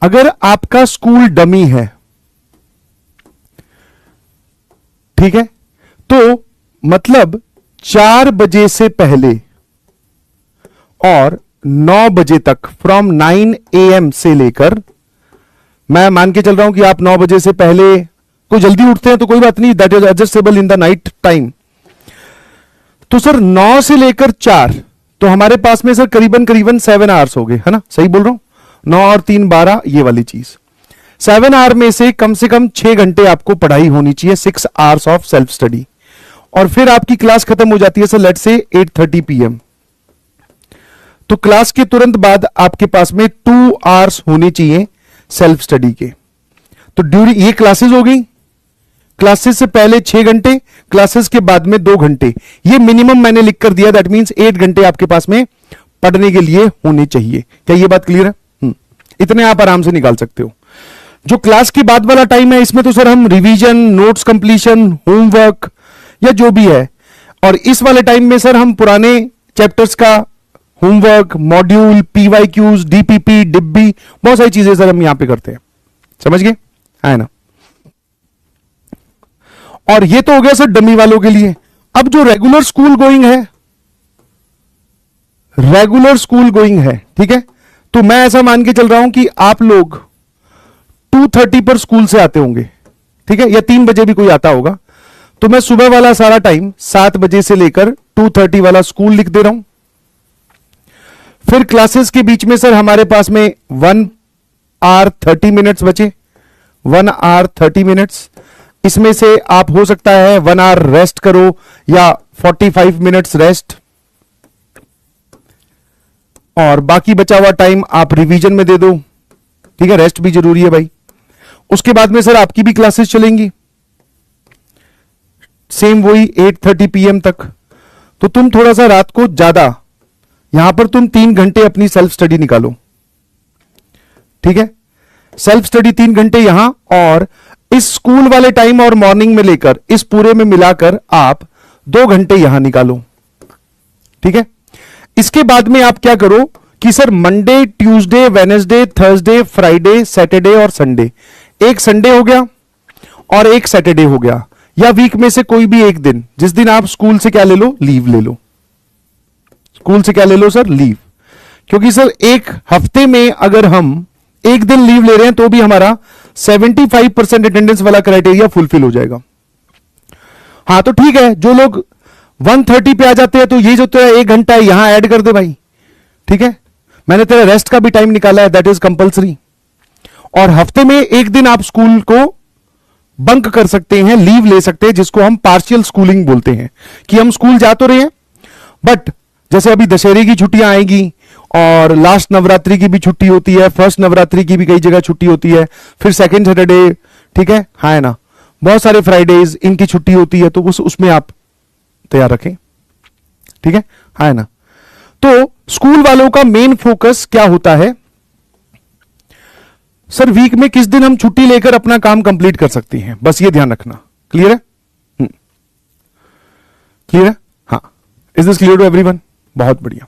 अगर आपका school dummy है, ठीक है, तो मतलब 4 बजे से पहले और 9 बजे तक, फ्रॉम 9 AM से लेकर, मैं मान के चल रहा हूं कि आप 9 बजे से पहले कोई जल्दी उठते हैं तो कोई बात नहीं, that is adjustable in the night time. तो सर 9 से लेकर 4, तो हमारे पास में सर करीबन करीबन 7 आवर्स हो गए, है ना, सही बोल रहा हूं, 9 और 3 12, ये वाली चीज। 7 आवर में से कम 6 घंटे आपको पढ़ाई होनी चाहिए, 6 आवर्स ऑफ सेल्फ स्टडी, और फिर आपकी क्लास खत्म हो जाती है सर लेट से 8:30 PM। तो क्लास के तुरंत बाद आपके पास में 2 आवर्स होने चाहिए सेल्फ स्टडी के। तो ड्यूरिंग, ये क्लासेस हो गई, क्लासेस से पहले 6 घंटे, क्लासेस के बाद में 2 घंटे, ये मिनिमम मैंने लिख कर दिया, दैट मींस 8 घंटे आपके पास में पढ़ने के लिए होने चाहिए। क्या ये बात क्लियर है? इतने आप आराम से निकाल सकते हो। जो क्लास के बाद वाला टाइम है, इसमें तो सर हम रिवीजन, नोट्स कंप्लीशन, होमवर्क या जो भी है, और इस वाले टाइम में सर हम पुराने चैप्टर्स का होमवर्क, मॉड्यूल, PYQs, DPP, डिब्बी, बहुत सारी चीजें सर हम यहां पे करते हैं। समझ गए? है ना? और ये तो हो गया सर डमी वालों के लिए। अब जो रेगुलर स्कूल गोइंग है, रेगुलर स्कूल गोइंग है, ठीक है, तो मैं ऐसा मान के चल रहा हूं कि आप लोग 2:30 पर स्कूल से आते होंगे, ठीक है, या 3 बजे भी कोई आता होगा, तो मैं सुबह वाला सारा टाइम 7 बजे से लेकर 2:30 वाला स्कूल लिख दे रहा हूं। फिर क्लासेस के बीच में सर हमारे पास में 1 आवर 30 मिनट्स बचे, 1 आवर 30 मिनट्स, इसमें से आप हो सकता है 1 आवर रेस्ट करो या 45 मिनट्स रेस्ट, और बाकी बचा हुआ टाइम आप रिवीजन में दे दो, ठीक है, रेस्ट भी जरूरी है भाई। उसके बाद में सर आपकी भी क्लासेस चलेंगी सेम वही 8:30 PM तक। तो तुम थोड़ा सा रात को ज्यादा, यहां पर तुम 3 घंटे अपनी सेल्फ स्टडी निकालो, ठीक है, सेल्फ स्टडी 3 घंटे यहां, और इस स्कूल वाले टाइम और मॉर्निंग में लेकर इस पूरे में मिलाकर आप 2 घंटे यहां निकालो, ठीक है। इसके बाद में आप क्या करो कि sir Monday, Tuesday, Wednesday, Thursday, Friday, Saturday और संडे, एक संडे हो गया और एक सैटरडे हो गया, या वीक में से कोई भी एक दिन, जिस दिन आप स्कूल से क्या ले लो, लीव ले लो। स्कूल से क्या ले लो सर, लीव, क्योंकि सर एक हफ्ते में अगर हम एक दिन लीव ले रहे हैं तो भी हमारा 75% अटेंडेंस वाला क्राइटेरिया फुलफिल हो जाएगा। हाँ तो ठीक है, जो लोग 1:30 पे आ जाते हैं तो ये जो तेरा 1 घंटा है यहां ऐड कर दे भाई, ठीक है, मैंने तेरा रेस्ट का भी टाइम निकाला है, दैट इज कंपल्सरी। और हफ्ते में एक दिन आप स्कूल को बंक कर सकते हैं, लीव ले सकते हैं, जिसको हम पार्शियल स्कूलिंग बोलते हैं, कि हम स्कूल जा तो रहे हैं बट जैसे अभी दशहरे की छुट्टियां आएगी और लास्ट नवरात्रि की भी छुट्टी होती है, फर्स्ट नवरात्रि की भी कई जगह छुट्टी होती है, फिर सेकेंड सैटरडे, ठीक है ना, बहुत सारे फ्राइडेज इनकी छुट्टी होती है, तो उसमें आप तैयार रखें, ठीक है ना। तो स्कूल वालों का मेन फोकस क्या होता है सर, वीक में किस दिन हम छुट्टी लेकर अपना काम कंप्लीट कर सकते हैं, बस ये ध्यान रखना। क्लियर है? क्लियर है? हाँ, is this clear to everyone? बहुत बढ़िया।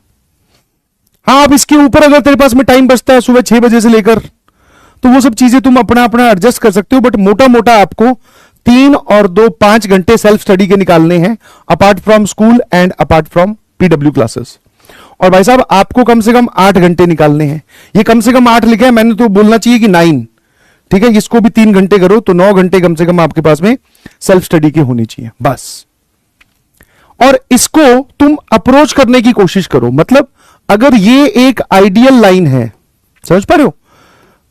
हाँ, अब इसके ऊपर अगर तेरे पास में टाइम बचता है सुबह 6 बजे से लेकर, तो वो सब चीजें तुम अपना अपना एडजस्ट कर सकते हो, बट मोटा मोटा आपको 3 और 2 5 घंटे सेल्फ स्टडी के निकालने हैं, apart from school and apart from PW classes. और भाई साहब आपको कम से कम 8 घंटे निकालने हैं, ये कम से कम 8 लिखे हैं, मैंने तो बोलना चाहिए कि 9, ठीक है, इसको भी 3 घंटे करो तो 9 घंटे कम से कम आपके पास में सेल्फ स्टडी के होनी चाहिए बस। और इसको तुम अप्रोच करने की कोशिश करो, मतलब अगर ये एक आइडियल लाइन है, समझ पा रहे हो,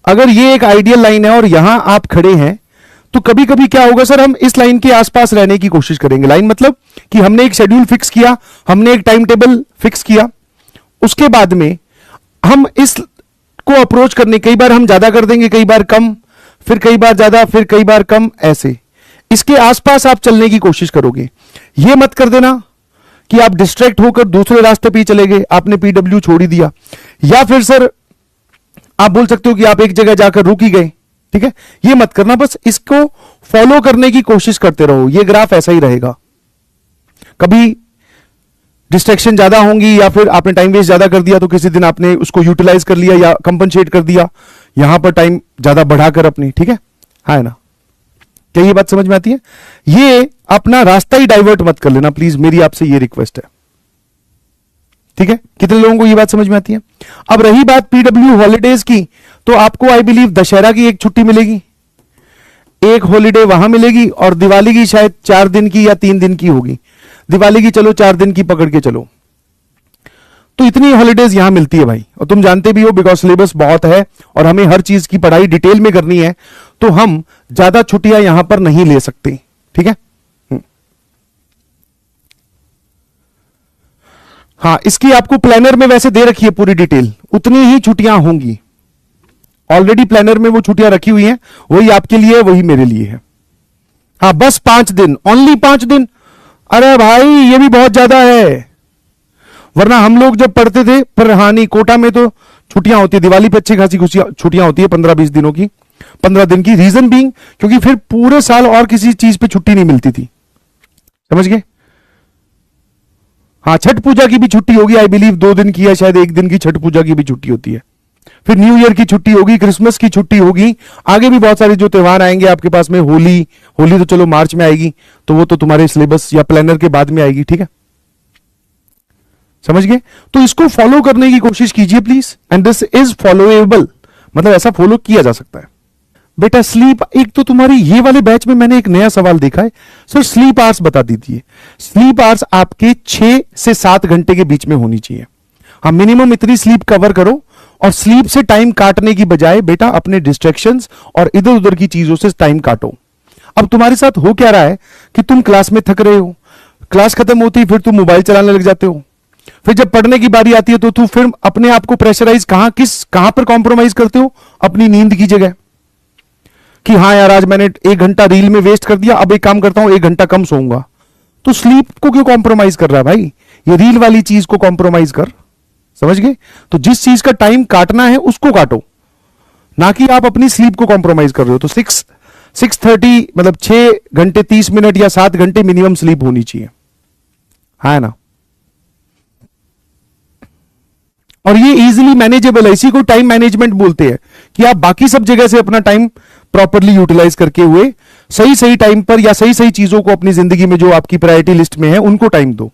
अगर ये एक आइडियल लाइन है और यहां आप खड़े हैं, तो कभी कभी क्या होगा सर, हम इस लाइन के आसपास रहने की कोशिश करेंगे। लाइन मतलब कि हमने एक शेड्यूल फिक्स किया, हमने एक टाइम टेबल फिक्स किया, उसके बाद में हम इस को अप्रोच करने, कई बार हम ज्यादा कर देंगे, कई बार कम, फिर कई बार ज्यादा, फिर कई बार कम, ऐसे इसके आसपास आप चलने की कोशिश करोगे। ये मत कर देना कि आप डिस्ट्रैक्ट होकर दूसरे रास्ते पे चले गए, आपने PW छोड़ ही दिया, या फिर सर आप बोल सकते हो कि आप एक जगह जाकर रुक ही गए, ठीक है, ये मत करना, बस इसको फॉलो करने की कोशिश करते रहो। ये ग्राफ ऐसा ही रहेगा, कभी डिस्ट्रैक्शन ज्यादा होंगी या फिर आपने टाइम वेस्ट ज्यादा कर दिया तो किसी दिन आपने उसको यूटिलाइज कर लिया या कंपनसेट कर दिया, यहां पर टाइम ज्यादा बढ़ाकर अपनी, ठीक है ना? क्या ये बात समझ में आती है? ये अपना रास्ता ही डाइवर्ट मत कर लेना प्लीज, मेरी आपसे ये रिक्वेस्ट है, ठीक है? कितने लोगों को ये बात समझ में आती है? अब रही बात पीडब्ल्यू हॉलीडेज की, तो आपको आई बिलीव दशहरा की एक छुट्टी मिलेगी, एक हॉलीडे वहां मिलेगी, और दिवाली की शायद 4 दिन की या 3 दिन की होगी। दिवाली की चलो 4 दिन की पकड़ के चलो, तो इतनी हॉलीडेज यहां मिलती है भाई। और तुम जानते भी हो बिकॉज सिलेबस बहुत है और हमें हर चीज की पढ़ाई डिटेल में करनी है, तो हम ज्यादा छुट्टियां यहां पर नहीं ले सकते, ठीक है? हाँ, इसकी आपको प्लानर में वैसे दे रखी है पूरी डिटेल, उतनी ही छुट्टियां होंगी। ऑलरेडी प्लानर में वो छुट्टियां रखी हुई हैं, वही आपके लिए है, वही मेरे लिए है। हाँ, बस 5 दिन, ओनली 5 दिन। अरे भाई ये भी बहुत ज्यादा है, वरना हम लोग जब पढ़ते थे, पर हाँ नहीं, कोटा में तो छुट्टियां होती है, दिवाली पे अच्छी खासी छुट्टियां होती है 15-20 दिनों की, 15 दिन की। रीजन बीइंग क्योंकि फिर पूरे साल और किसी चीज पे छुट्टी नहीं मिलती थी, समझ गए? हाँ, छठ पूजा की भी छुट्टी होगी आई बिलीव, 2 दिन की या शायद 1 दिन की छठ पूजा की भी छुट्टी होती है। फिर न्यू ईयर की छुट्टी होगी, क्रिसमस की छुट्टी होगी, आगे भी बहुत सारे जो त्योहार आएंगे आपके पास में। होली तो चलो मार्च में आएगी, तो वो तो तुम्हारे सिलेबस या प्लानर के बाद में आएगी, ठीक है? समझ गए? तो इसको फॉलो करने की कोशिश कीजिए प्लीज, एंड दिस इज फॉलोएबल, मतलब ऐसा फॉलो किया जा सकता है। बेटा स्लीप, एक तो तुम्हारी ये वाले बैच में मैंने एक नया सवाल देखा है, सर स्लीप आवर्स बता दीजिए। स्लीप आवर्स आपके 6 से 7 घंटे के बीच में होनी चाहिए। हाँ, मिनिमम इतनी स्लीप कवर करो, और स्लीप से टाइम काटने की बजाय बेटा अपने डिस्ट्रैक्शंस और इधर उधर की चीजों से टाइम काटो। अब तुम्हारे साथ हो क्या रहा है कि तुम क्लास में थक रहे हो, क्लास खत्म होती है फिर तुम मोबाइल चलाने लग जाते हो, फिर जब पढ़ने की बारी आती है तो तुम फिर अपने आप को प्रेशराइज कहां पर कॉम्प्रोमाइज करते हो? अपनी नींद की जगह, कि हाँ यार आज मैंने 1 घंटा रील में वेस्ट कर दिया, अब एक काम करता हूं 1 घंटा कम सोऊंगा। तो स्लीप को क्यों कॉम्प्रोमाइज कर रहा है भाई? ये रील वाली चीज को कॉम्प्रोमाइज कर, समझ गए? तो जिस चीज का टाइम काटना है उसको काटो, ना कि आप अपनी स्लीप को कॉम्प्रोमाइज कर रहे हो। तो 6:30 मतलब 6 घंटे 30 मिनट या 7 घंटे मिनिमम स्लीप होनी चाहिए, है ना? और ये इजीली मैनेजेबल है, इसी को टाइम मैनेजमेंट बोलते हैं, कि आप बाकी सब जगह से अपना टाइम प्रॉपरली यूटिलाइज करके हुए सही टाइम पर या सही चीजों को अपनी जिंदगी में जो आपकी प्रायोरिटी लिस्ट में है उनको टाइम दो।